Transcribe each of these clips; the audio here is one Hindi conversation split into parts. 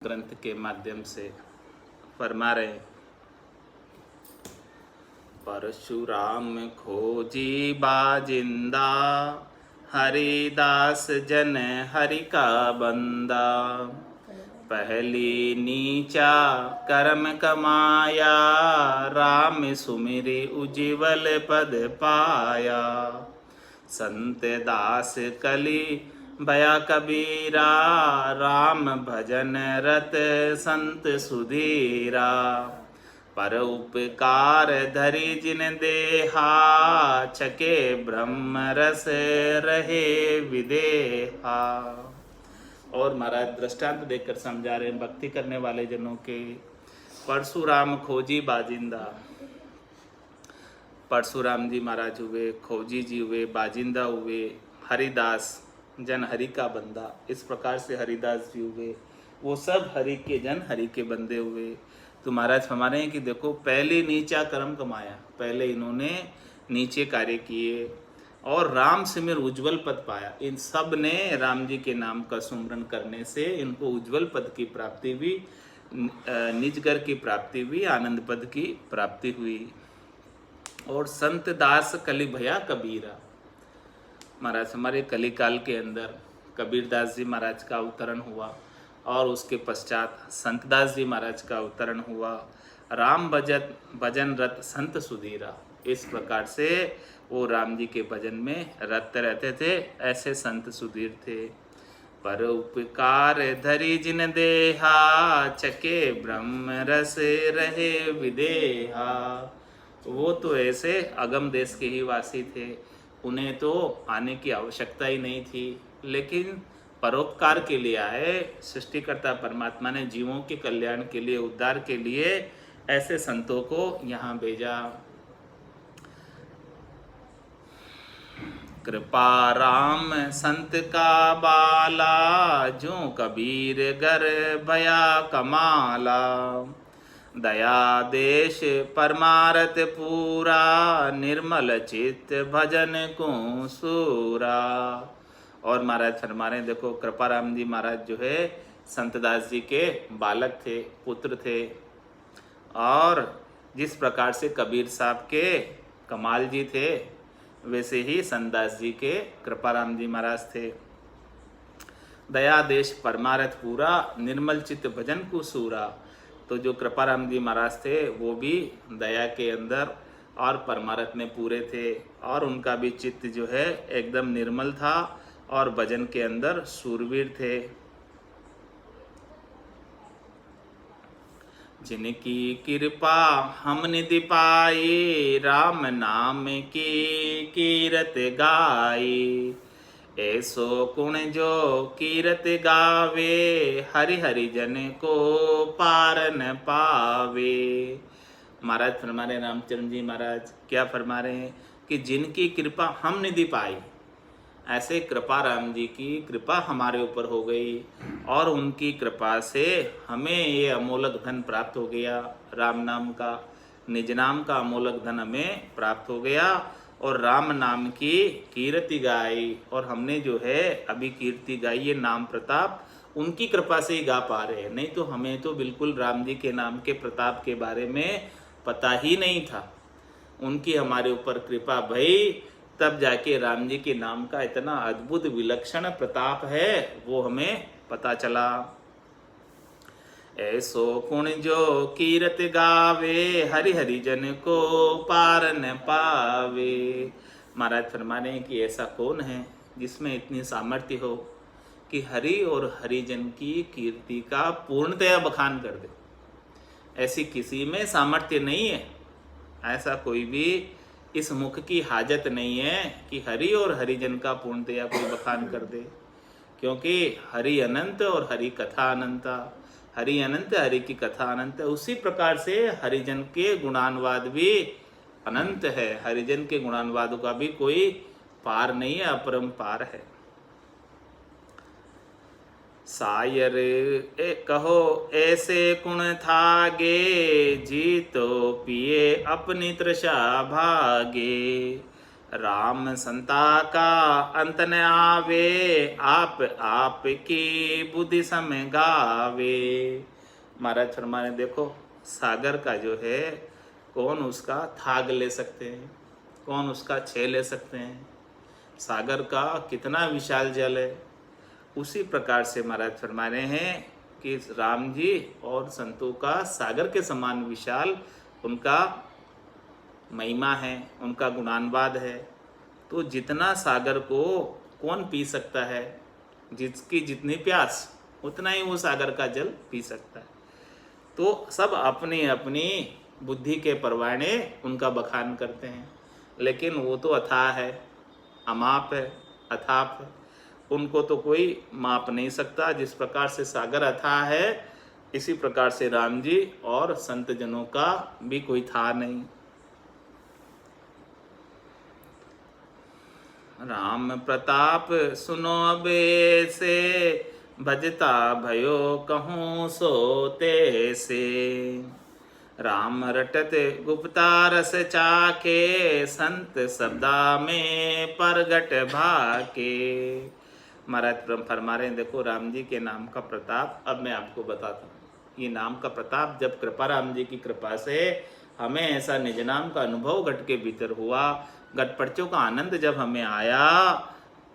ग्रंथ के माध्यम से फरमा रहे। परशुराम खोजी बाजिंदा, हरिदास जन हरि का बंदा। पहली नीचा कर्म कमाया, राम सुमिरि उज्ज्वल पद पाया। संत दास कली भया कबीरा, राम भजन रत संत सुधीरा। पर उपकार धरि जिन देहा, छके ब्रह्म रस रहे विदेहा। और महाराज दृष्टांत देकर समझा रहे हैं भक्ति करने वाले जनों के। परशुराम खोजी बाजिंदा, परशुराम जी महाराज हुए, खोजी जी हुए, बाजिंदा हुए, हरिदास जन हरि का बंदा, इस प्रकार से हरिदास जी हुए। वो सब हरि के जन हरि के बंदे हुए। तो महाराज फरमाने हैं कि देखो, पहले नीचा कर्म कमाया, पहले इन्होंने नीचे कार्य किए और राम सिमर उज्जवल पद पाया। इन सब ने राम जी के नाम का सुमरन करने से इनको उज्जवल पद की प्राप्ति हुई, निजगर की प्राप्ति हुई, आनंद पद की प्राप्ति हुई। और संत दास कलि भया कबीरा, महाराज हमारे कलिकाल के अंदर कबीरदास जी महाराज का अवतरण हुआ और उसके पश्चात संतदास जी महाराज का अवतरण हुआ। राम भजन रत संत सुधीरा, इस प्रकार से वो राम जी के भजन में रत रहते थे, ऐसे संत सुधीर थे। पर उपकार धरि जिन देहा, चके ब्रह्म रस रहे विदेहा। वो तो ऐसे अगम देश के ही वासी थे, उन्हें तो आने की आवश्यकता ही नहीं थी, लेकिन परोपकार के लिए आए। सृष्टिकर्ता परमात्मा ने जीवों के कल्याण के लिए, उद्धार के लिए ऐसे संतों को यहाँ भेजा। कृपा राम संत का बाला, जो कबीर गर भया कमाला। दया देश परमारथ पूरा, निर्मल चित्त भजन को सूरा। और महाराज फरमा रहे हैं, देखो कृपाराम जी महाराज जो है संतदास जी के बालक थे, पुत्र थे। और जिस प्रकार से कबीर साहब के कमाल जी थे, वैसे ही संतदास जी के कृपाराम जी महाराज थे। दया देश परमारथ पूरा, निर्मल चित्त भजन को सूरा। तो जो कृपाराम जी महाराज थे वो भी दया के अंदर और परमारथ में पूरे थे, और उनका भी चित्त जो है एकदम निर्मल था और भजन के अंदर सूरवीर थे। जिनकी कृपा हम निधि पाई, राम नाम की कीरत गाई। ऐसो गुण जो कीरत गावे, हरि हरि जन को पार न पावे। महाराज फरमा रहे, रामचंद्र जी महाराज क्या फरमा रहे हैं कि जिनकी कृपा हम निधि पाई, ऐसे कृपा राम जी की कृपा हमारे ऊपर हो गई और उनकी कृपा से हमें ये अमोलक धन प्राप्त हो गया। राम नाम का, निज नाम का अमोलक धन हमें प्राप्त हो गया और राम नाम की कीर्ति गाई। और हमने जो है अभी कीर्ति गाई, ये नाम प्रताप उनकी कृपा से ही गा पा रहे हैं, नहीं तो हमें तो बिल्कुल राम जी के नाम के प्रताप के बारे में पता ही नहीं था। उनकी हमारे ऊपर कृपा भई, तब जाके राम जी के नाम का इतना अद्भुत विलक्षण प्रताप है वो हमें पता चला। ऐसो गुण जो कीरत गावे, हरि हरि जन को पार न पावे। महाराज फरमाने कि ऐसा कौन है जिसमें इतनी सामर्थ्य हो कि हरि और हरिजन की कीर्ति का पूर्णतया बखान कर दे। ऐसी किसी में सामर्थ्य नहीं है, ऐसा कोई भी इस मुख की हाजत नहीं है कि हरि और हरिजन का पूर्णतया कोई बखान कर दे, क्योंकि हरि अनंत और हरि कथा अनंता। हरि अनंत, हरि की कथा अनंत है। उसी प्रकार से हरिजन के गुणानुवाद भी अनंत है, हरिजन के गुणानुवादों का भी कोई पार नहीं है, अपरंपार है। सायर कहो ऐसे गुण थागे, जी तो पिए अपनी तृषा भागे। राम संता का अंत न आवे, आप की बुद्धि सम गावे। महाराज फरमाने देखो सागर का जो है कौन उसका थाग ले सकते हैं, कौन उसका छे ले सकते हैं। सागर का कितना विशाल जल है। उसी प्रकार से महाराज फरमा रहे हैं कि राम जी और संतों का सागर के समान विशाल उनका महिमा है, उनका गुणानुवाद है। तो जितना सागर को कौन पी सकता है, जिसकी जितनी प्यास उतना ही वो सागर का जल पी सकता है। तो सब अपनी अपनी बुद्धि के परवाने उनका बखान करते हैं, लेकिन वो तो अथाह है, अमाप है, अथाप है, उनको तो कोई माप नहीं सकता। जिस प्रकार से सागर अथाह है, इसी प्रकार से राम जी और संत जनों का भी कोई था नहीं। राम प्रताप सुनो अबे से, भजता भयो कहूँ सोते से। राम रटत गुप्ता रस चाके, संत शब्दा में परगट भाके। महाराज फरमा रहे हैं देखो राम जी के नाम का प्रताप अब मैं आपको बताता हूँ। ये नाम का प्रताप जब कृपा राम जी की कृपा से हमें ऐसा निज नाम का अनुभव घट के भीतर हुआ, घटपड़चों का आनंद जब हमें आया,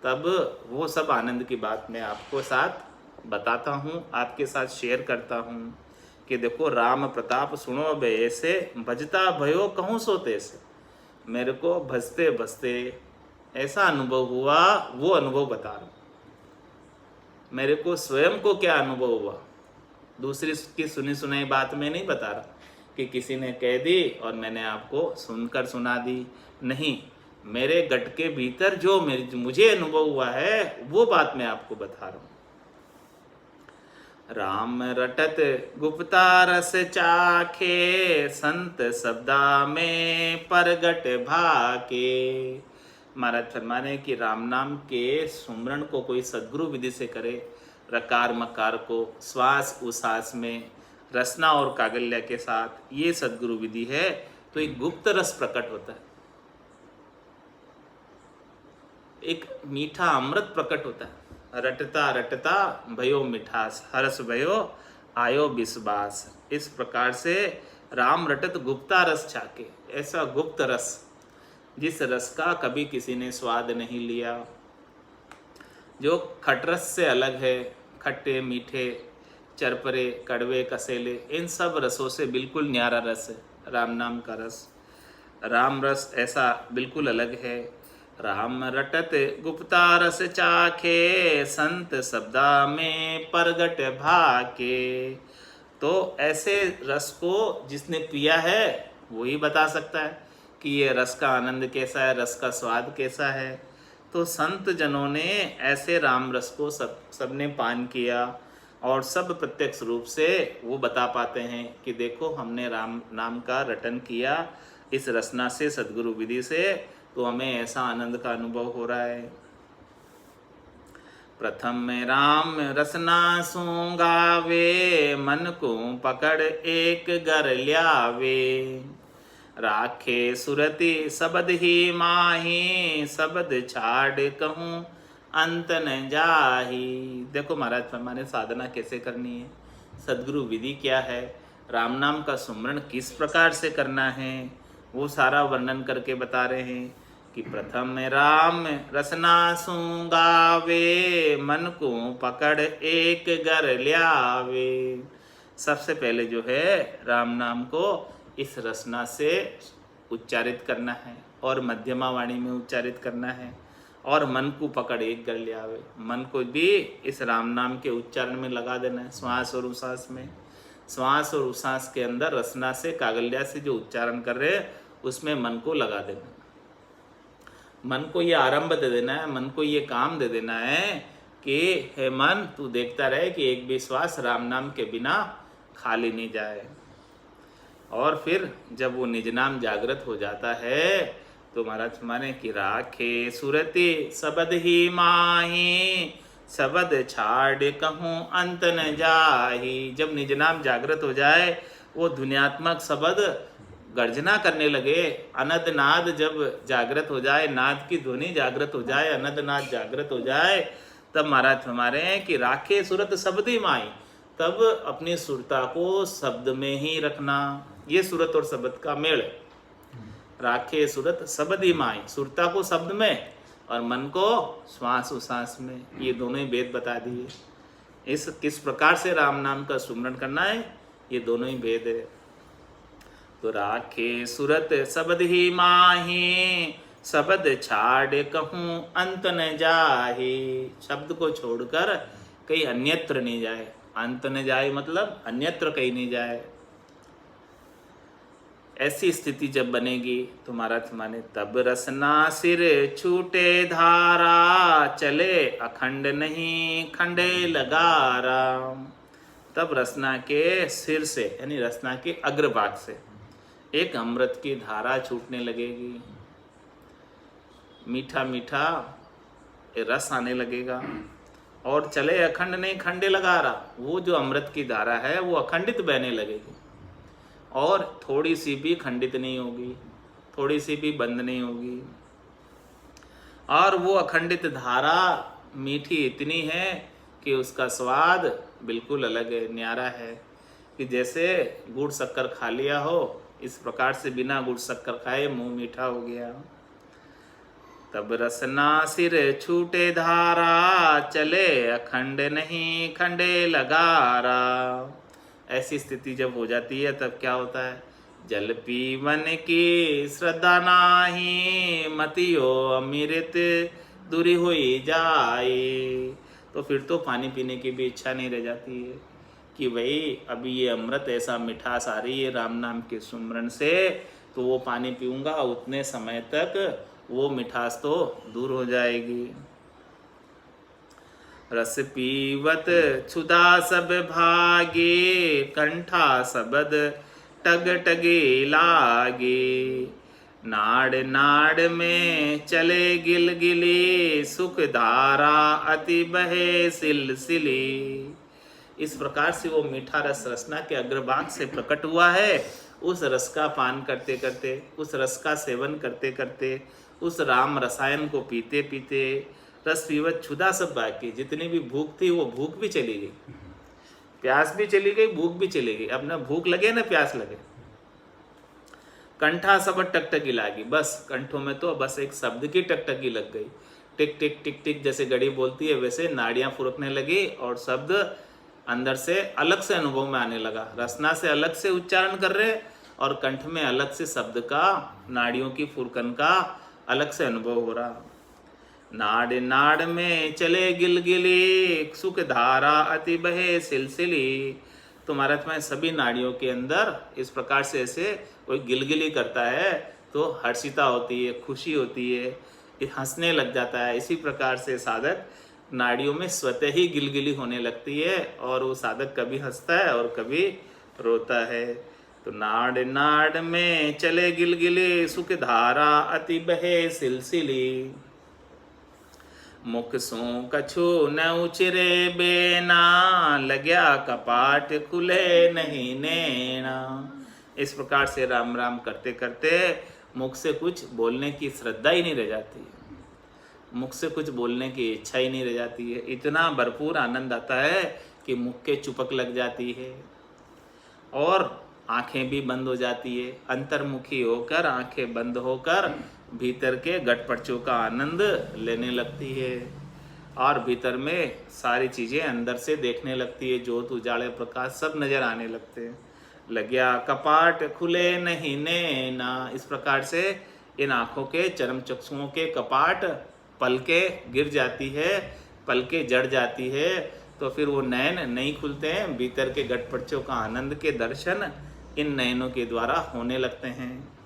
तब वो सब आनंद की बात मैं आपको साथ बताता हूँ, आपके साथ शेयर करता हूँ कि देखो राम प्रताप सुनो बे ऐसे, भजता भयो कहूँ सोते से। मेरे को भजते भजते ऐसा अनुभव हुआ, वो अनुभव बता रहा हूँ। मेरे को स्वयं को क्या अनुभव हुआ, दूसरी की सुनी सुनाई बात में नहीं बता रहा कि किसी ने कह दी और मैंने आपको सुनकर सुना दी। नहीं, मेरे गट के भीतर जो मुझे अनुभव हुआ है वो बात मैं आपको बता रहा हूँ। राम रटत गुप्ता रस चाखे, संत शब्दा में परगट भाके। महाराज फरमाने कि राम नाम के सुमरण को कोई सद्गुरु विधि से करे, रकार मकार को श्वास उश्वास में रसना और कागल्य के साथ, ये सद्गुरु विधि है, तो एक गुप्त रस प्रकट होता है, एक मीठा अमृत प्रकट होता है। रटता रटता भयो मिठास, हरस भयो आयो विश्वास। इस प्रकार से राम रटत गुप्ता रस चाके, ऐसा गुप्त रस जिस रस का कभी किसी ने स्वाद नहीं लिया, जो खटरस से अलग है। खट्टे मीठे चरपरे कड़वे कसेले, इन सब रसों से बिल्कुल न्यारा रस है राम नाम का रस। राम रस ऐसा बिल्कुल अलग है। राम रटत गुप्ता रस चाखे, संत शब्दा में परगट भाके। तो ऐसे रस को जिसने पिया है वही बता सकता है कि ये रस का आनंद कैसा है, रस का स्वाद कैसा है। तो संत जनों ने ऐसे राम रस को सबने पान किया और सब प्रत्यक्ष रूप से वो बता पाते हैं कि देखो हमने राम नाम का रटन किया इस रसना से, सद्गुरु विधि से, तो हमें ऐसा आनंद का अनुभव हो रहा है। प्रथम में राम रसना सूंगावे, मन को पकड़ एक गर ल्यावे। राखे सुरति शब्द ही माही, शब्द छाड़ कहूँ अंत न जाही। देखो महाराज फरमाने साधना कैसे करनी है, सद्गुरु विधि क्या है, राम नाम का सुमरण किस प्रकार से करना है, वो सारा वर्णन करके बता रहे हैं कि प्रथम में राम रसना सूंगावे, मन को पकड़ एक गर ल्यावे। सबसे पहले जो है राम नाम को इस रसना से उच्चारित करना है और मध्यमा वाणी में उच्चारित करना है, और मन को पकड़ एक गर ल्यावे, मन को भी इस राम नाम के उच्चारण में लगा देना है, श्वास और उश्वास में। श्वास और उश्वास के अंदर रसना से कागल्या से जो उच्चारण कर रहे हैं उसमें मन को लगा देना, मन को ये आरंभ दे देना है, मन को ये काम दे देना है कि हे मन तू देखता रहे कि एक भी श्वास राम नाम के बिना खाली नहीं जाए। और फिर जब वो निज नाम जागृत हो जाता है तो महाराज माने कि राखे सुरति शब्द ही माही, शब्द छाड़ कहूँ अंत न जाही। जब निज नाम जागृत हो जाए वो ध्वन्यात्मक शब्द गर्जना करने लगे। अनद नाद जब जागृत हो जाए, नाद की ध्वनि जागृत हो जाए, अनद नाद जागृत हो जाए, तब महाराज हमारे हैं कि राखे सुरत शब्दी माई, तब अपनी सुरता को शब्द में ही रखना। ये सुरत और शब्द का मेल है। राखे सुरत शब्दी माई, सुरता को शब्द में और मन को श्वास उश्वास में। ये दोनों ही वेद बता दिए। इस किस प्रकार से राम नाम का सुमरण करना है, ये दोनों ही वेद है। तो राखे सुरत शब्द ही माही, शब्द छाड़ कहूँ अंत न जाहे। शब्द को छोड़कर कहीं अन्यत्र नहीं जाए। अंत न जाए मतलब अन्यत्र कहीं नहीं जाए। ऐसी स्थिति जब बनेगी तो महाराज माने, तब रसना सिर छूटे धारा, चले अखंड नहीं खंडे लगारा। तब रसना के सिर से यानी रसना के अग्रभाग से एक अमृत की धारा छूटने लगेगी। मीठा मीठा रस आने लगेगा और चले अखंड नहीं खंडे लगा रहा। वो जो अमृत की धारा है वो अखंडित बहने लगेगी और थोड़ी सी भी खंडित नहीं होगी, थोड़ी सी भी बंद नहीं होगी। और वो अखंडित धारा मीठी इतनी है कि उसका स्वाद बिल्कुल अलग है, न्यारा है। कि जैसे गुड़ शक्कर खा लिया हो, इस प्रकार से बिना गुड़ शक्कर खाए मुंह मीठा हो गया। तब रसना सिर छूटे धारा, चले अखंड नहीं खंडे लगारा। ऐसी स्थिति जब हो जाती है तब क्या होता है, जल पीवन की श्रद्धा नाही, मतियो अमृत दूरी हुई जाए। तो फिर तो पानी पीने की भी इच्छा नहीं रह जाती है कि भाई अभी ये अमृत ऐसा मिठास आ रही है राम नाम के सुमरण से, तो वो पानी पीऊँगा, उतने समय तक वो मिठास तो दूर हो जाएगी। रस पीवत क्षुदा सब भागे, कंठा शब्द टग टगे लागे। नाड़ नाड़ में चले गिल गिली, सुख धारा अति बहे सिलसिली। इस प्रकार से वो मीठा रस रसना के अग्रभाग से प्रकट हुआ है। उस रस का पान करते करते, उस रस का सेवन करते करते, उस राम रसायन को पीते पीते, रस पीवत क्षुधा सब बाकी, जितनी भी भूख थी वो भूख भी चली गई, प्यास भी चली गई, भूख भी चली गई। अब ना भूख लगे ना प्यास लगे। कंठा सब टकटकी लागी, बस कंठों में तो बस एक शब्द की टकटकी लग गई। टिक टिक टिक टिक जैसे घड़ी बोलती है वैसे नाड़ियां फुरकने लगी और शब्द अंदर से अलग से अनुभव में आने लगा। रसना से अलग से उच्चारण कर रहे और कंठ में अलग से शब्द का, नाड़ियों की फुरकन का अलग से अनुभव हो रहा। नाड़ नाड़ में चले गिलगिली, सुख धारा अति बहे सिलसिली। तो महाराज में सभी नाड़ियों के अंदर इस प्रकार से ऐसे कोई गिलगिली करता है तो हर्षिता होती है, खुशी होती है, हंसने लग जाता है। इसी प्रकार से साधक नाड़ियों में स्वतः ही गिलगिली होने लगती है और वो साधक कभी हंसता है और कभी रोता है। तो नाड़ नाड़ में चले गिलगिली, सुख धारा अति बहे सिलसिली। मुख सो कछु न उचरे बेना, लग्या कपाट खुले नहीं नैना। इस प्रकार से राम राम करते करते मुख से कुछ बोलने की श्रद्धा ही नहीं रह जाती है, मुख से कुछ बोलने की इच्छा ही नहीं रह जाती है। इतना भरपूर आनंद आता है कि मुख के चुपक लग जाती है और आंखें भी बंद हो जाती है। अंतर्मुखी होकर, आंखें बंद होकर भीतर के गटपड़चों का आनंद लेने लगती है और भीतर में सारी चीज़ें अंदर से देखने लगती है। ज्योत उजाले प्रकाश सब नजर आने लगते हैं। लग्या कपाट खुले नहीं नैना। इस प्रकार से इन आँखों के चरम चक्षुओं के कपाट, पलके गिर जाती है, पलके जड़ जाती है, तो फिर वो नयन नहीं खुलते हैं। भीतर के गटपड़चों का आनंद के दर्शन इन नयनों के द्वारा होने लगते हैं।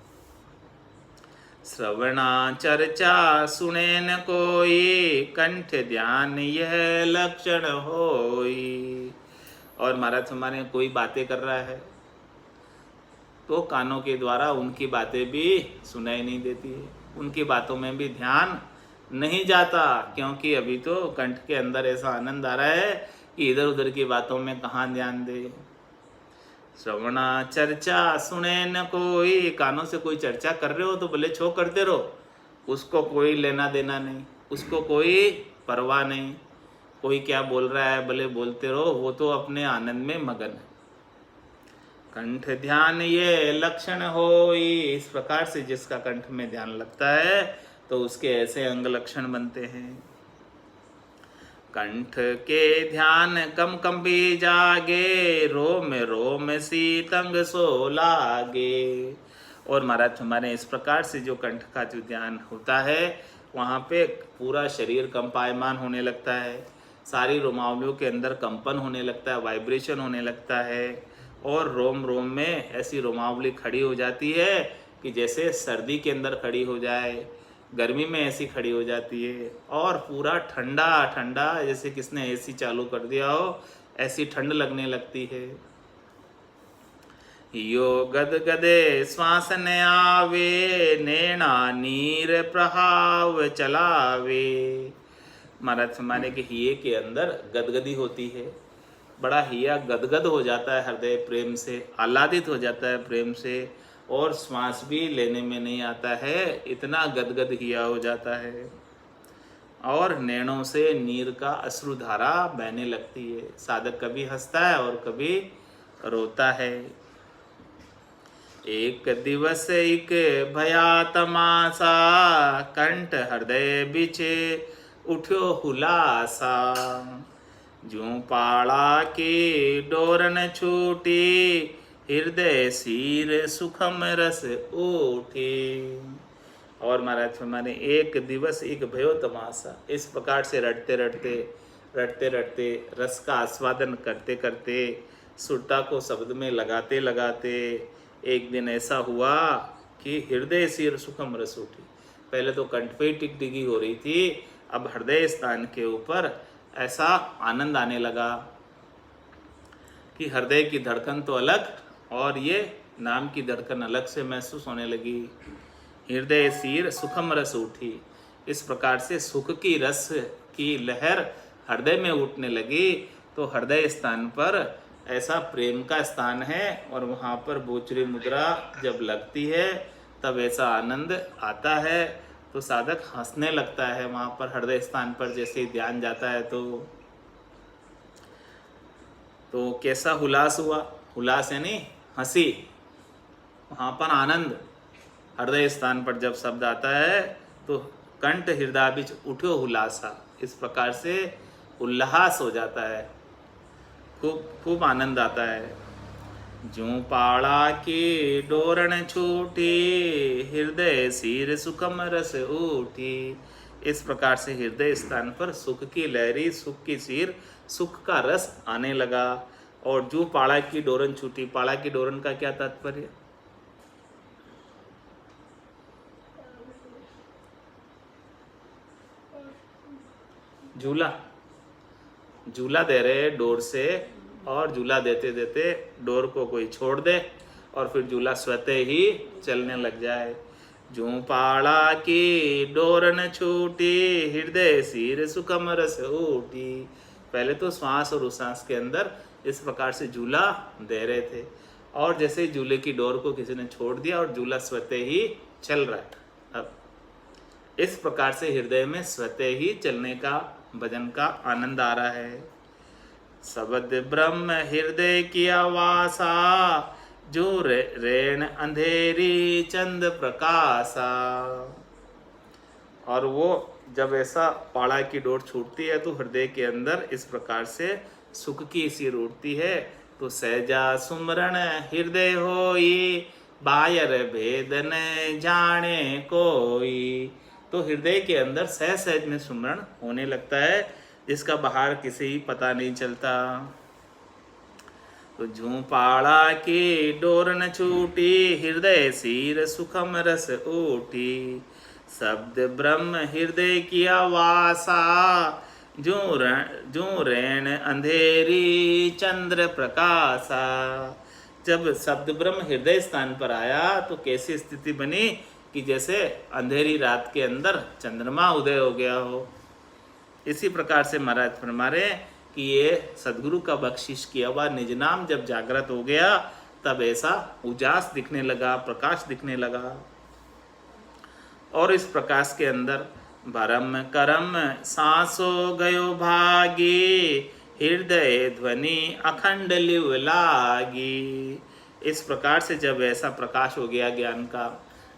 श्रवणा चर्चा सुने न कोई, कंठ ध्यान यह लक्षण होई। और महाराज हमारे कोई बातें कर रहा है तो कानों के द्वारा उनकी बातें भी सुनाई नहीं देती है, उनकी बातों में भी ध्यान नहीं जाता, क्योंकि अभी तो कंठ के अंदर ऐसा आनंद आ रहा है कि इधर उधर की बातों में कहाँ ध्यान दे। श्रवणा चर्चा सुने न कोई, कानों से कोई चर्चा कर रहे हो तो भले छो करते रहो, उसको कोई लेना देना नहीं, उसको कोई परवाह नहीं, कोई क्या बोल रहा है भले बोलते रहो, वो तो अपने आनंद में मगन है। कंठ ध्यान ये लक्षण हो, इस प्रकार से जिसका कंठ में ध्यान लगता है तो उसके ऐसे अंग लक्षण बनते हैं। कंठ के ध्यान कम कम भी जागे, रोम रोम शीतंग सो लागे। और महाराज हमारे इस प्रकार से जो कंठ का जो ध्यान होता है वहाँ पे पूरा शरीर कंपायमान होने लगता है, सारी रोमावलियों के अंदर कंपन होने लगता है, वाइब्रेशन होने लगता है, और रोम रोम में ऐसी रोमावली खड़ी हो जाती है कि जैसे सर्दी के अंदर खड़ी हो जाए, गर्मी में ऐसी खड़ी हो जाती है, और पूरा ठंडा ठंडा जैसे किसने एसी चालू कर दिया हो ऐसी ठंड लगने लगती है। यो गद गदे श्वास न आवे, नैना नीर प्रहाव चलावे। महाराज हमारे के हिये के अंदर गदगदी होती है, बड़ा हिया गदगद हो जाता है हृदय प्रेम से, आह्लादित हो जाता है प्रेम से, और श्वास भी लेने में नहीं आता है, इतना गदगद हिया हो जाता है। और नैनों से नीर का अश्रुधारा बहने लगती है। साधक कभी हंसता है और कभी रोता है। एक दिवस एक भया तमासा, कंठ हृदय बिचे उठ्यो हुलासा। ज्यों पाड़ा की डोरन छूटी, हृदय सीर सुखम रस उठी। और महाराज हमारे एक दिवस एक भयो तमाशा, इस प्रकार से रटते रटते रटते रटते रस का आस्वादन करते करते सुरता को शब्द में लगाते लगाते एक दिन ऐसा हुआ कि हृदय सिर सुखम रस उठी। पहले तो कंठ पे टिकटिकी हो रही थी, अब हृदय स्थान के ऊपर ऐसा आनंद आने लगा कि हृदय की धड़कन तो अलग और ये नाम की धड़कन अलग से महसूस होने लगी। हृदय सिर सुखम रस उठी, इस प्रकार से सुख की रस की लहर हृदय में उठने लगी। तो हृदय स्थान पर ऐसा प्रेम का स्थान है, और वहाँ पर बोचरी मुद्रा जब लगती है तब ऐसा आनंद आता है। तो साधक हंसने लगता है वहाँ पर हृदय स्थान पर जैसे ही ध्यान जाता है। तो कैसा हुलास हुआ, हुलास यानी हंसी, वहाँ पर आनंद। हृदय स्थान पर जब शब्द आता है तो कंठ हृदय बीच उठो हुलासा, इस प्रकार से उल्लास हो जाता है, खूब खूब आनंद आता है। ज्यों पाड़ा की डोरन छूटी, हृदय सिर सुखम रस उठी। इस प्रकार से हृदय स्थान पर सुख की लहरी, सुख की सिर, सुख का रस आने लगा। और जो पाड़ा की डोरन छूटी, पाड़ा की डोरन का क्या तात्पर्य? झूला, झूला दे रहे डोर से, और झूला देते देते डोर को कोई छोड़ दे और फिर झूला स्वतः ही चलने लग जाए। ज्यों पाड़ा की डोरन छूटी, हृदय सिर सुखम रस उठी। पहले तो श्वास और उश्वास के अंदर इस प्रकार से झूला दे रहे थे, और जैसे ही झूले की डोर को किसी ने छोड़ दिया और झूला स्वतः ही चल रहा है। अब इस प्रकार से हृदय में स्वतः ही चलने का, भजन का आनंद आ रहा है। शब्द ब्रह्म हृदय की आवासा, जो रेण अंधेरी चंद प्रकाशा। और वो जब ऐसा पाड़ा की डोर छूटती है तो हृदय के अंदर इस प्रकार से सुख की सिर उठती है। तो सहजा सुमरण हृदय होई, बायर भेद न जाने कोई। तो हृदय के अंदर सहज सहज में सुमरण होने लगता है, जिसका बाहर किसी ही पता नहीं चलता। तो ज्यों पाड़ा की डोरन छूटी, हृदय सिर सुखम रस उठी। शब्द ब्रह्म हृदय की आवासा, जो रैन अंधेरी चंद्र प्रकाशा। जब शब्द ब्रह्म हृदय स्थान पर आया तो कैसी स्थिति बनी कि जैसे अंधेरी रात के अंदर चंद्रमा उदय हो गया हो। इसी प्रकार से महाराज फरमा रहे कि ये सदगुरु का बख्शिश किया हुआ निज नाम जब जागृत हो गया तब ऐसा उजास दिखने लगा, प्रकाश दिखने लगा। और इस प्रकाश के अंदर भरम करम सांसो गयो भागी, हृदय ध्वनि अखंड लिव लागी। इस प्रकार से जब ऐसा प्रकाश हो गया ज्ञान का,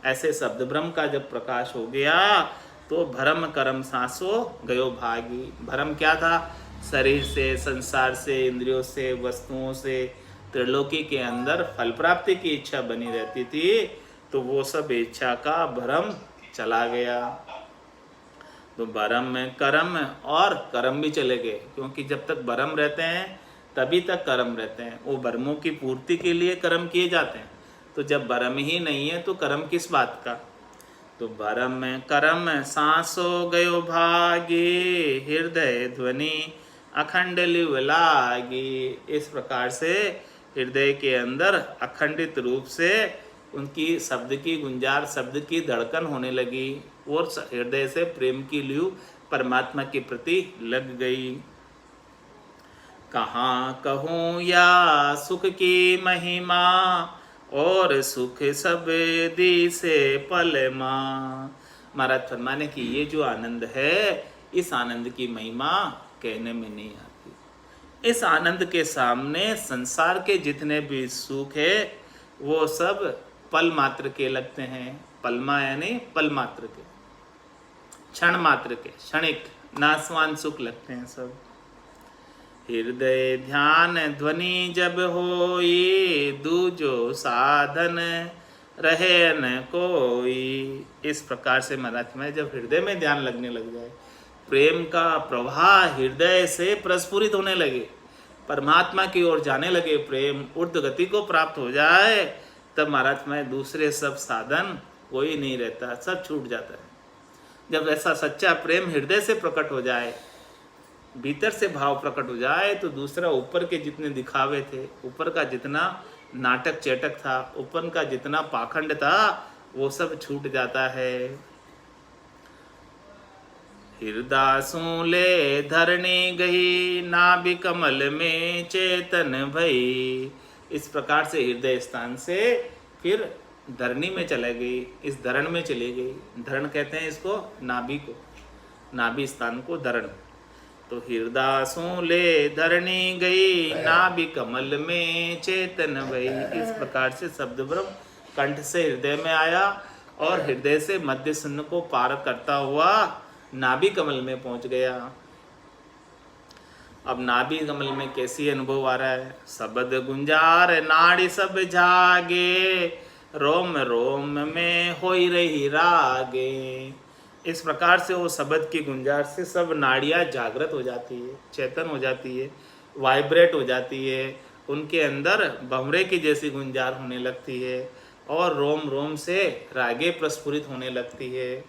ऐसे शब्द ब्रह्म का जब प्रकाश हो गया, तो भरम करम सांसो गयो भागी। भरम क्या था? शरीर से, संसार से, इंद्रियों से, वस्तुओं से, त्रिलोकी के अंदर फल प्राप्ति की इच्छा बनी रहती थी, तो वो सब इच्छा का भरम चला गया। तो भरम में कर्म और कर्म भी चले गए, क्योंकि जब तक भरम रहते हैं तभी तक कर्म रहते हैं। वो भरमों की पूर्ति के लिए कर्म किए जाते हैं, तो जब भरम ही नहीं है तो कर्म किस बात का। तो भरम में कर्म सांसो गयो भागी, हृदय ध्वनि अखंड लिव लागी। इस प्रकार से हृदय के अंदर अखंडित रूप से उनकी शब्द की गुंजार, शब्द की धड़कन होने लगी, और हृदय से प्रेम की लिव परमात्मा के प्रति लग गई। कहाँ कहूँ या सुख की महिमा, और सुख सब दी से पलमा। महाराज फरमाने की ये जो आनंद है, इस आनंद की महिमा कहने में नहीं आती। इस आनंद के सामने संसार के जितने भी सुख है वो सब पल मात्र के लगते हैं। पलमा यानी पल मात्र के, क्षण मात्र के, क्षणिक नासवान सुख लगते हैं सब। हृदय ध्यान ध्वनि जब होई, दूजो साधन रहे न कोई। इस प्रकार से महाराज में जब हृदय में ध्यान लगने लग जाए, प्रेम का प्रवाह हृदय से प्रस्फुरित होने लगे, परमात्मा की ओर जाने लगे, प्रेम ऊर्ध्व गति को प्राप्त हो जाए, तब महाराज में दूसरे सब साधन कोई नहीं रहता, सब छूट जाता है। जब ऐसा सच्चा प्रेम हृदय से प्रकट हो जाए, भीतर से भाव प्रकट हो जाए, तो दूसरा ऊपर के जितने दिखावे थे, ऊपर का जितना नाटक चेटक था, ऊपर का जितना पाखंड था, वो सब छूट जाता है। हृदय ले धरणी गई, नाभि कमल में चेतन भई। इस प्रकार से हृदय स्थान से फिर धरणी में चले गई, इस धरण में चली गई। धरण कहते हैं इसको, नाभि को, नाभि स्थान को धरण। तो हृदय ले धरणी गई, नाभि कमल में चेतन भई। इस प्रकार से शब्द ब्रह्म कंठ से हृदय में आया, और हृदय से मध्य शून्य को पार करता हुआ नाभि कमल में पहुंच गया। अब नाभि कमल में कैसी अनुभव आ रहा है? शब्द गुंजार नाड़ी सब जागे, रोम रोम में होई रही रागे। इस प्रकार से वो शब्द की गुंजार से सब नाड़ियाँ जागृत हो जाती है, चेतन हो जाती है, वाइब्रेट हो जाती है, उनके अंदर भंवरे की जैसी गुंजार होने लगती है, और रोम रोम से रागे प्रस्फुरित होने लगती है।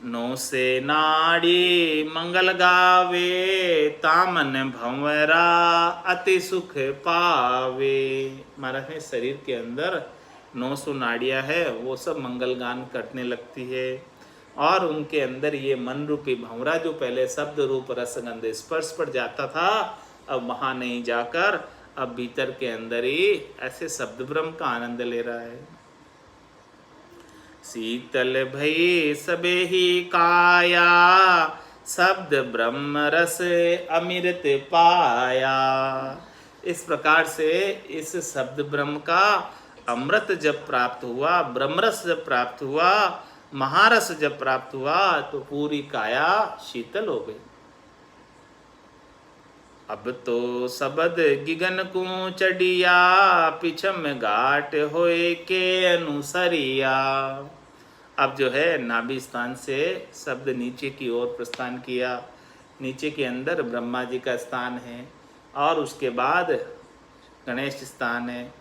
नो से नाड़ी मंगल गावे, तामन भंवरा अति सुख पावे। महाराज में शरीर के अंदर 900 नाड़ियाँ है, वो सब मंगल गान करने लगती है, और उनके अंदर ये मन रूपी भंवरा जो पहले शब्द रूप रसगंध स्पर्श पर जाता था, अब वहाँ नहीं जाकर अब भीतर के अंदर ही ऐसे शब्द ब्रह्म का आनंद ले रहा है। शीतल भई सबे ही काया, शब्द ब्रह्म रस अमृत पाया। इस प्रकार से इस शब्द ब्रह्म का अमृत जब प्राप्त हुआ, ब्रह्मरस जब प्राप्त हुआ, महारस जब प्राप्त हुआ, तो पूरी काया शीतल हो गई। अब तो शब्द गिगन को चढ़िया, पिछम घाट होए के अनुसरिया। अब जो है नाभि स्थान से शब्द नीचे की ओर प्रस्थान किया, नीचे के अंदर ब्रह्मा जी का स्थान है, और उसके बाद गणेश स्थान है,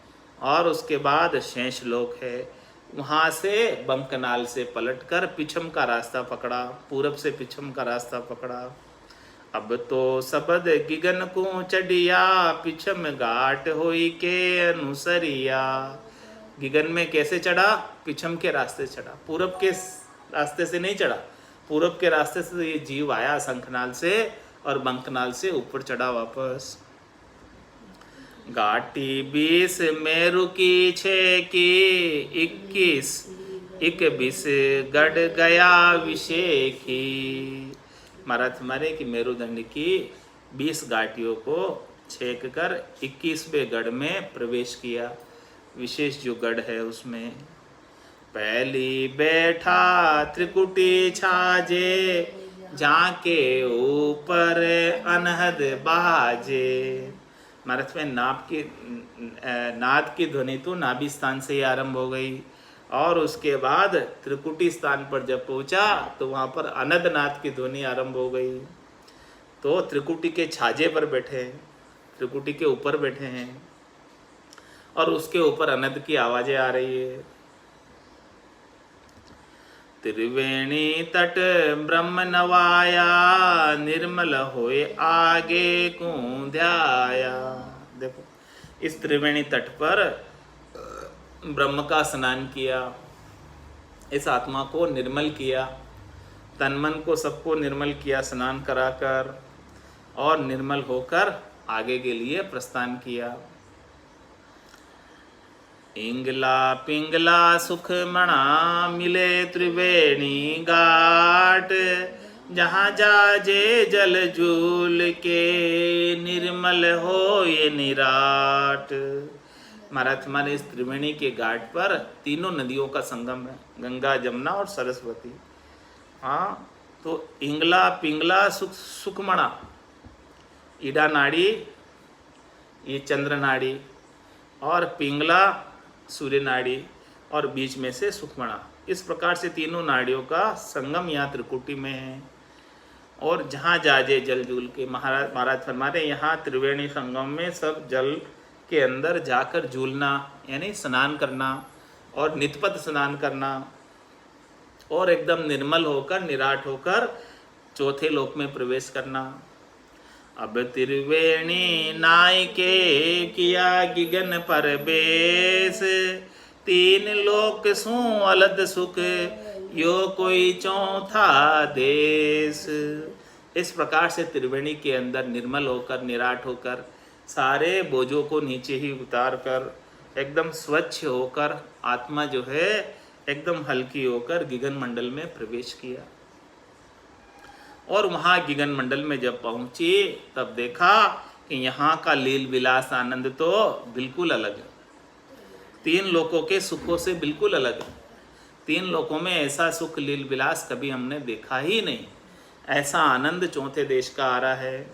और उसके बाद शेष लोक है। वहाँ से बंकनाल से पलटकर पिछम का रास्ता पकड़ा, पूरब से पिछम का रास्ता पकड़ा। अब तो शब्द गिगन को चढ़िया, पिछम घाट होई के अनुसरिया। गिगन में कैसे चढ़ा? पिछम के रास्ते चढ़ा, पूरब के रास्ते से नहीं चढ़ा। पूरब के रास्ते से ये जीव आया शंखनाल से, और बंकनाल से ऊपर चढ़ा वापस। घाटी 20 मेरु की 6 की 21 21 गढ़ गया विशेखी। महाराज हमारे कि मेरुदंड की 20 घाटियों को छेक कर 21वें गढ़ में प्रवेश किया। विशेष जो गढ़ है उसमें पहली बैठा त्रिकुटी छाजे, जाके ऊपर अनहद बाजे। महाराज में नाद की ध्वनि तो नाभि स्थान से ही आरंभ हो गई और उसके बाद त्रिकुटी स्थान पर जब पहुंचा तो वहां पर अनद नाद की ध्वनि आरंभ हो गई। तो त्रिकुटी के छाजे पर बैठे हैं, त्रिकुटी के ऊपर बैठे हैं और उसके ऊपर अनद की आवाजें आ रही है। त्रिवेणी तट ब्रह्म नवाया, निर्मल होए आगे को ध्याया। देखो इस त्रिवेणी तट पर ब्रह्म का स्नान किया, इस आत्मा को निर्मल किया, तन मन को सबको निर्मल किया स्नान कराकर और निर्मल होकर आगे के लिए प्रस्थान किया। इंगला पिंगला सुख मणा मिले त्रिवेणी घाट, जहाँ जाजे जल जूल के निर्मल हो ये निराट। महाराज हमारे इस त्रिवेणी के घाट पर तीनों नदियों का संगम है, गंगा जमुना और सरस्वती। हाँ तो इंगला पिंगला सुखमणा, ईडा नाड़ी ये चंद्र नाड़ी और पिंगला सूर्य नाड़ी और बीच में से सुखमणा, इस प्रकार से तीनों नाड़ियों का संगम यहाँ त्रिकुटी में है। और जहाँ जाजे जल जूल के, महाराज फरमाते यहाँ त्रिवेणी संगम में सब जल के अंदर जाकर झूलना यानी स्नान करना और नितपत स्नान करना और एकदम निर्मल होकर निराट होकर चौथे लोक में प्रवेश करना। अब त्रिवेणी नाय के किया गिगन पर बेस, तीन लोक सु अलद सुख यो कोई चौथा देश। इस प्रकार से त्रिवेणी के अंदर निर्मल होकर निराट होकर सारे बोझों को नीचे ही उतार कर एकदम स्वच्छ होकर आत्मा जो है एकदम हल्की होकर गिगन मंडल में प्रवेश किया। और वहाँ गिगन मंडल में जब पहुँची तब देखा कि यहाँ का लील विलास आनंद तो बिल्कुल अलग है, तीन लोकों के सुखों से बिल्कुल अलग है। तीन लोकों में ऐसा सुख लील विलास कभी हमने देखा ही नहीं। ऐसा आनंद चौथे देश का आ रहा है।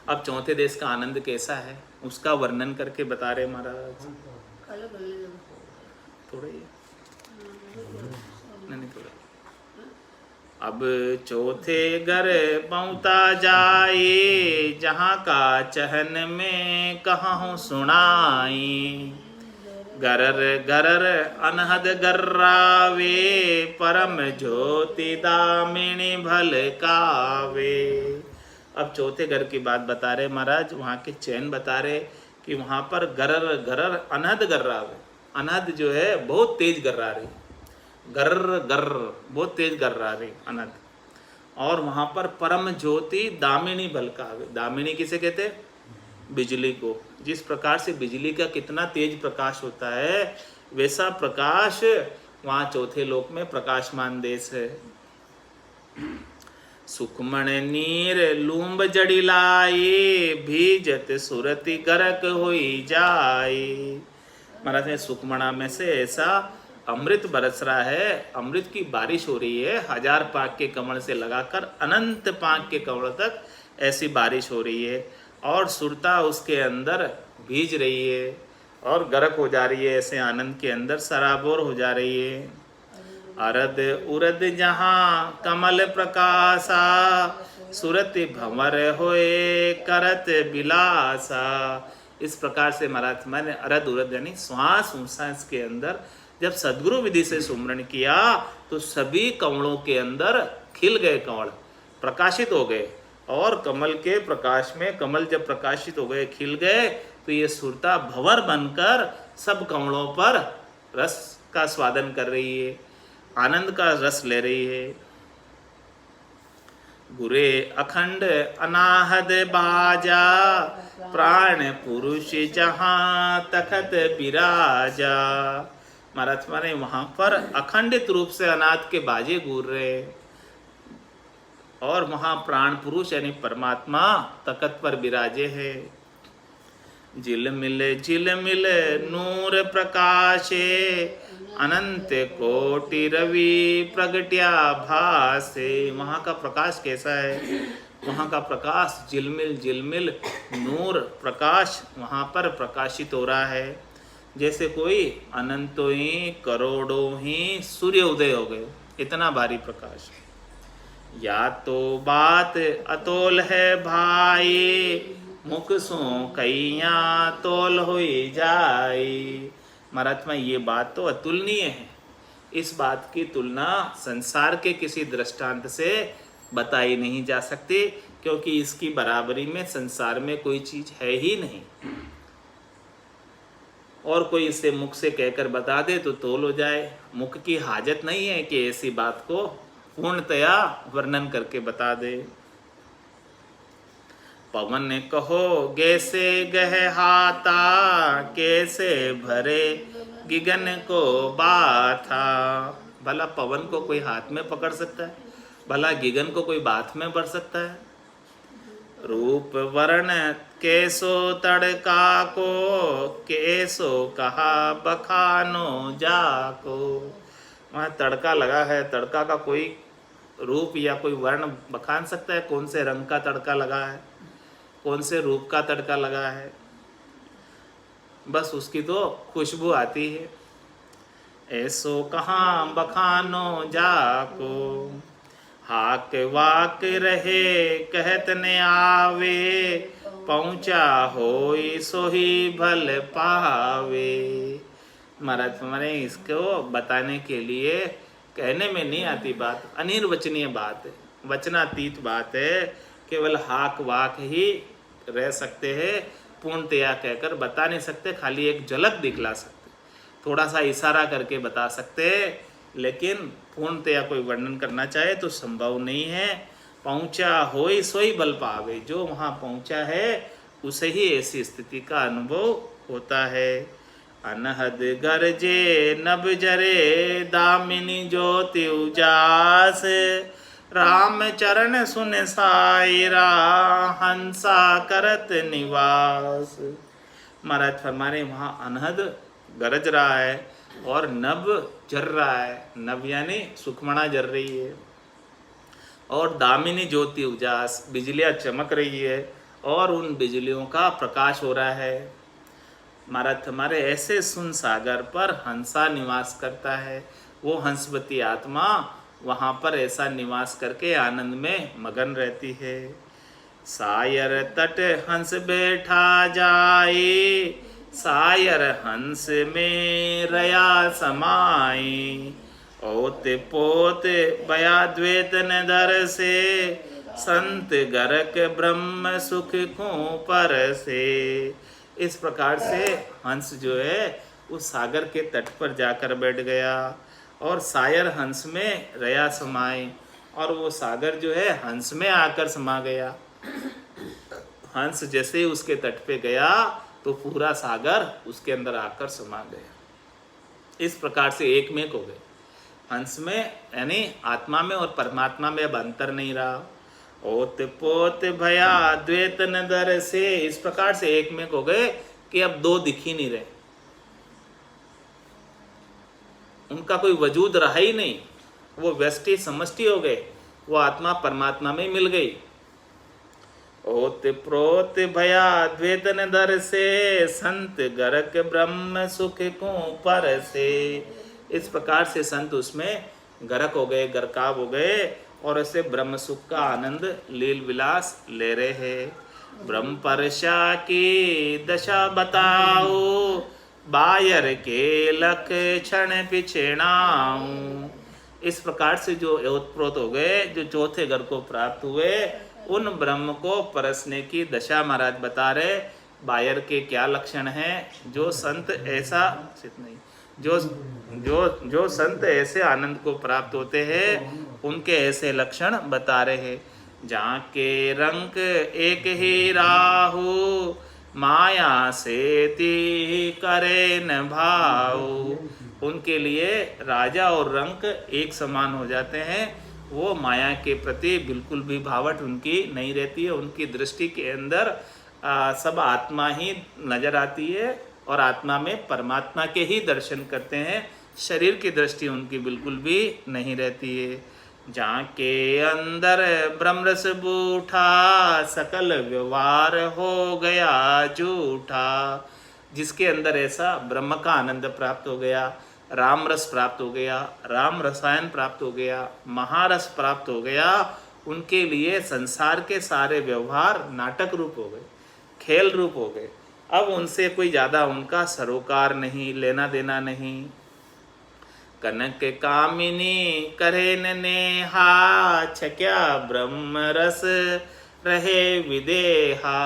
अब चौथे देश का आनंद कैसा है उसका वर्णन करके बता रहे महाराज। थोड़ा ही नहीं थोड़ा। अब चौथे घर पहुँचा जाए, जहाँ का चहन में कहाँ सुनाई। गरर गरर अनहद गर्रावे, परम ज्योति दामिनी भल कावे। अब चौथे घर की बात बता रहे महाराज, वहाँ के चैन बता रहे कि वहाँ पर गरर गरर अनहद गर्रावे, अनहद जो है बहुत तेज गर्रा रही, गर्र गर्र बहुत तेज गर्रा रही अनहद। और वहाँ पर परम ज्योति दामिनी भल कावे, दामिनी किसे कहते हैं? बिजली को। जिस प्रकार से बिजली का कितना तेज प्रकाश होता है वैसा प्रकाश वहाँ चौथे लोक में प्रकाशमान देश है। सुखमण नीर लूम्ब जड़ी लाई, भीजत सुरति गरक होई जाए। महाराज ने सुखमणा में से ऐसा अमृत बरस रहा है, अमृत की बारिश हो रही है। 1000 पाक के कमल से लगाकर अनंत पाक के कमल तक ऐसी बारिश हो रही है और सुरता उसके अंदर भीज रही है और गरक हो जा रही है, ऐसे आनंद के अंदर सराबोर हो जा रही है। अरद उरद जहाँ कमल प्रकाशा, सुरति भंवर होए करत बिलासा। इस प्रकार से महाराज मैंने अरद उरद यानी श्वास उश्वास के अंदर जब सद्गुरु विधि से सुमरण किया तो सभी कमलों के अंदर खिल गए, कमल प्रकाशित हो गए। और कमल के प्रकाश में कमल जब प्रकाशित हो गए, खिल गए, तो ये सुरता भंवर बनकर सब कमलों पर रस का स्वादन कर रही है, आनंद का रस ले रही है। गुरे अखंड अनाहद बाजा, प्राण पुरुष जहाँ तखत विराजा। महाराज माने वहाँ पर अखंडित रूप से अनाथ के बाजे गूर रहे और वहाँ प्राण पुरुष यानी परमात्मा तखत पर विराजे है। झिलमिल नूर प्रकाशे, अनंत कोटि रवि प्रगट्या भासे। वहाँ का प्रकाश कैसा है? वहाँ का प्रकाश झिलमिल नूर प्रकाश वहाँ पर प्रकाशित हो रहा है, जैसे कोई अनंतों ही करोड़ों ही सूर्य उदय हो गए, इतना भारी प्रकाश। या तो बात अतोल है भाई, मुख सो कैया तोल हुई जाई। महाराज में ये बात तो अतुलनीय है, इस बात की तुलना संसार के किसी दृष्टांत से बताई नहीं जा सकती, क्योंकि इसकी बराबरी में संसार में कोई चीज है ही नहीं। और कोई इसे मुख से कहकर बता दे तो तोल हो जाए। मुख की हाजत नहीं है कि ऐसी बात को पूर्णतया वर्णन करके बता दे। पवन ने कहो गैसे गह हाथा, कैसे भरे गिगन को बाथा। भला पवन को कोई हाथ में पकड़ सकता है? भला गिगन को कोई बात में भर सकता है? रूप वर्ण कैसो तड़का को, कैसो कहा बखानो जाको। वहाँ तड़का लगा है, तड़का का कोई रूप या कोई वर्ण बखान सकता है? कौन से रंग का तड़का लगा है, कौन से रूप का तड़का लगा है? बस उसकी तो खुशबू आती है। ऐसो कहाँ बखानो जाको, हाक वाक रहे कहत ने आवे, पहुँचा होई सोही भल पावे। महाराज हमारे इसको बताने के लिए कहने में नहीं आती बात, अनिर्वचनीय बात है, वचनातीत बात है। केवल हाक वाक ही रह सकते हैं, पूर्णतया कहकर बता नहीं सकते, खाली एक झलक दिखला सकते, थोड़ा सा इशारा करके बता सकते, लेकिन पूर्णतया कोई वर्णन करना चाहे तो संभव नहीं है। पहुँचा होई सोई बल पावे, जो वहाँ पहुँचा है उसे ही ऐसी स्थिति का अनुभव होता है। अनहद गरजे नभ जरे, दामिनी ज्योति उजास, राम चरण सुन सायरा, हंसा करत निवास। महाराज फरमाने वहाँ अनहद गरज रहा है और नभ जर रहा है, नभ यानी सुखमणा जर रही है, और दामिनी ज्योति उजास, बिजलियाँ चमक रही है और उन बिजलियों का प्रकाश हो रहा है। महाराज हमारे ऐसे सुन सागर पर हंसा निवास करता है, वो हंसवती आत्मा वहाँ पर ऐसा निवास करके आनंद में मगन रहती है। सायर तट हंस बैठा जाए, सायर हंस में रया समाई, ओत पोत बया द्वैत न दर से, संत गरक ब्रह्म सुख को पर से। इस प्रकार से हंस जो है उस सागर के तट पर जाकर बैठ गया और सायर हंस में रया समाए, और वो सागर जो है हंस में आकर समा गया। हंस जैसे ही उसके तट पे गया तो पूरा सागर उसके अंदर आकर समा गया। इस प्रकार से एक में हो गए। हंस में यानी आत्मा में और परमात्मा में अब अंतर नहीं रहा। ओत पोत भया द्वैत न दर से, इस प्रकार से एक में हो गए कि अब दो दिख ही नहीं रहे, उनका कोई वजूद रहा ही नहीं, वो व्यष्टि समष्टि हो गए, वो आत्मा परमात्मा में मिल गई। ओत प्रोत भया द्वैत न दर से, संत गरक ब्रह्म सुख को पर से। इस प्रकार से संत उसमें गरक हो गए, गरकाव हो गए और ऐसे ब्रह्म सुख का आनंद लील विलास ले रहे हैं। ब्रह्म परशा की दशा बताओ, बायर के लक्षण पिछेणाऊं। इस प्रकार से जो ओतप्रोत हो गए, जो चौथे घर को प्राप्त हुए, उन ब्रह्म को परसने की दशा महाराज बता रहे। बायर के क्या लक्षण हैं? जो संत ऐसा नहीं, जो संत ऐसे आनंद को प्राप्त होते हैं उनके ऐसे लक्षण बता रहे हैं। जाके रंग एक ही राहु, माया से ती करे न भाव। उनके लिए राजा और रंक एक समान हो जाते हैं। वो माया के प्रति बिल्कुल भी भावट उनकी नहीं रहती है। उनकी दृष्टि के अंदर सब आत्मा ही नजर आती है और आत्मा में परमात्मा के ही दर्शन करते हैं। शरीर की दृष्टि उनकी बिल्कुल भी नहीं रहती है। जाके अंदर ब्रह्मरस बूठा, सकल व्यवहार हो गया झूठा। जिसके अंदर ऐसा ब्रह्म का आनंद प्राप्त हो गया, राम रस प्राप्त हो गया, राम रसायन प्राप्त हो गया, महारस प्राप्त हो गया, उनके लिए संसार के सारे व्यवहार नाटक रूप हो गए, खेल रूप हो गए। अब उनसे कोई ज़्यादा उनका सरोकार नहीं, लेना देना नहीं। कनक कामिनी करे नेहा, छक्या ब्रह्म रस रहे विदेहा।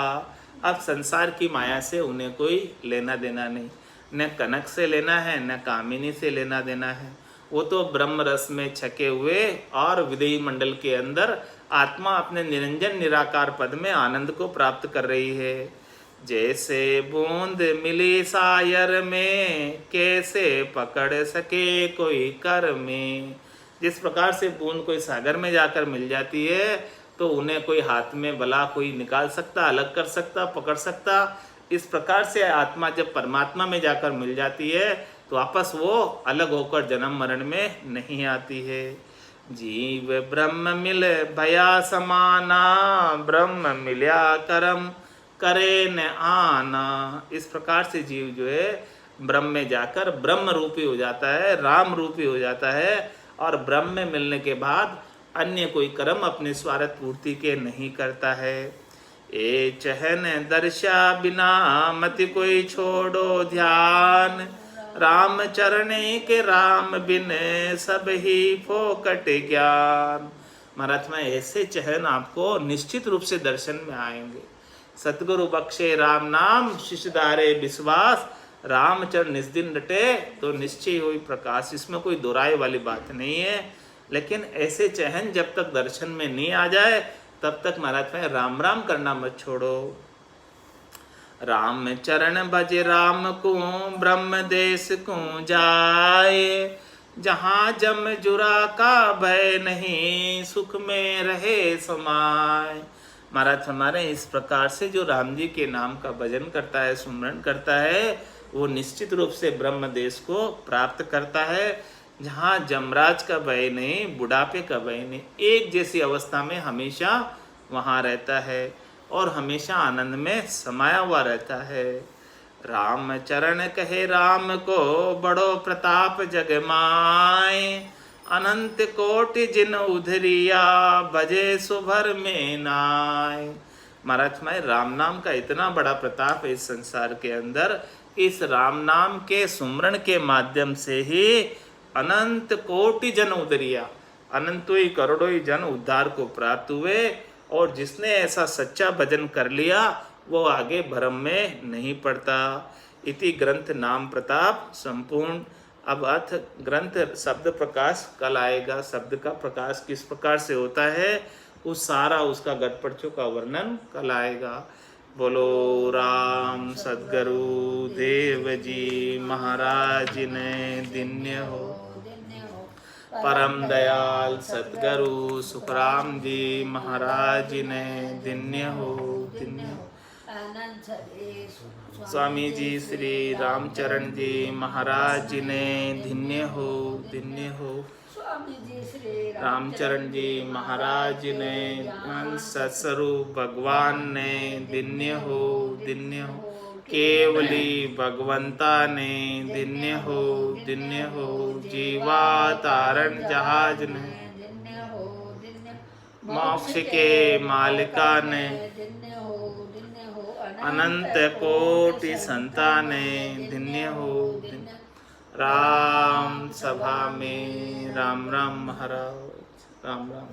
अब संसार की माया से उन्हें कोई लेना देना नहीं, न कनक से लेना है न कामिनी से लेना देना है। वो तो ब्रह्म रस में छके हुए और विदेही मंडल के अंदर आत्मा अपने निरंजन निराकार पद में आनंद को प्राप्त कर रही है। जैसे बूंद मिली सायर में, कैसे पकड़ सके कोई कर में। जिस प्रकार से बूंद कोई सागर में जाकर मिल जाती है तो उन्हें कोई हाथ में भला कोई निकाल सकता, अलग कर सकता, पकड़ सकता। इस प्रकार से आत्मा जब परमात्मा में जाकर मिल जाती है तो वापस वो अलग होकर जन्म मरण में नहीं आती है। जीव ब्रह्म मिल भया समाना, ब्रह्म मिल्या करम करे न आना। इस प्रकार से जीव जो है ब्रह्म में जाकर ब्रह्म रूपी हो जाता है, राम रूपी हो जाता है। और ब्रह्म में मिलने के बाद अन्य कोई कर्म अपने स्वार्थ पूर्ति के नहीं करता है। ए चहन दर्शा बिना मति कोई छोड़ो ध्यान, राम चरणे के राम बिन सब ही फोकट ज्ञान। महाराज में ऐसे चहन आपको निश्चित रूप से दर्शन में आएंगे। सतगुरु बख्शे राम नाम, शिष्यधारे विश्वास, रामचरण निज दिन डटे तो निश्चय हुई प्रकाश। इसमें कोई दोराय वाली बात नहीं है। लेकिन ऐसे चहन जब तक दर्शन में नहीं आ जाए तब तक महाराज में राम राम करना मत छोड़ो। राम चरण भज राम को, ब्रह्म देश को जाए, जहाँ जम जुरा का भय नहीं, सुख में रहे समाए। महाराज हमारे इस प्रकार से जो राम जी के नाम का भजन करता है, सुमरन करता है, वो निश्चित रूप से ब्रह्म देश को प्राप्त करता है, जहाँ जमराज का भय नहीं, बुढ़ापे का भय नहीं। एक जैसी अवस्था में हमेशा वहाँ रहता है और हमेशा आनंद में समाया हुआ रहता है। राम चरण कहे राम को, बड़ो प्रताप जग माए, अनंत कोटि जिन उधरिया, भजे सुभर में नाय। महाराज में राम नाम का इतना बड़ा प्रताप है इस संसार के अंदर। इस राम नाम के सुमरण के माध्यम से ही अनंत कोटि जन उधरिया, अनंतों ही करोड़ों ही जन उद्धार को प्राप्त हुए। और जिसने ऐसा सच्चा भजन कर लिया वो आगे भ्रम में नहीं पड़ता। इति ग्रंथ नाम प्रताप संपूर्ण। अब अर्थ ग्रंथ शब्द प्रकाश कल आएगा। शब्द का प्रकाश किस प्रकार से होता है उस सारा उसका गटपड़चों का वर्णन कल आएगा। बोलो राम सद्गुरु देव जी महाराज ने दिन्य हो। परम दयाल सद्गुरु सुखराम जी महाराज ने दिन्य हो, दिन्य हो। स्वामी जी श्री रामचरण जी महाराज ने दिन्य हो, दिन्य हो। रामचरण जी महाराज ने सत्स्वरूप भगवान ने दिन्य हो, दिन्य हो। केवली भगवंता ने दिन्य हो, दिन्य हो। जीवा तारण जहाज ने, मोक्ष के मालिका ने, अनंत कोटि संताने दिन्य हो। राम सभा में राम राम महाराज, राम राम।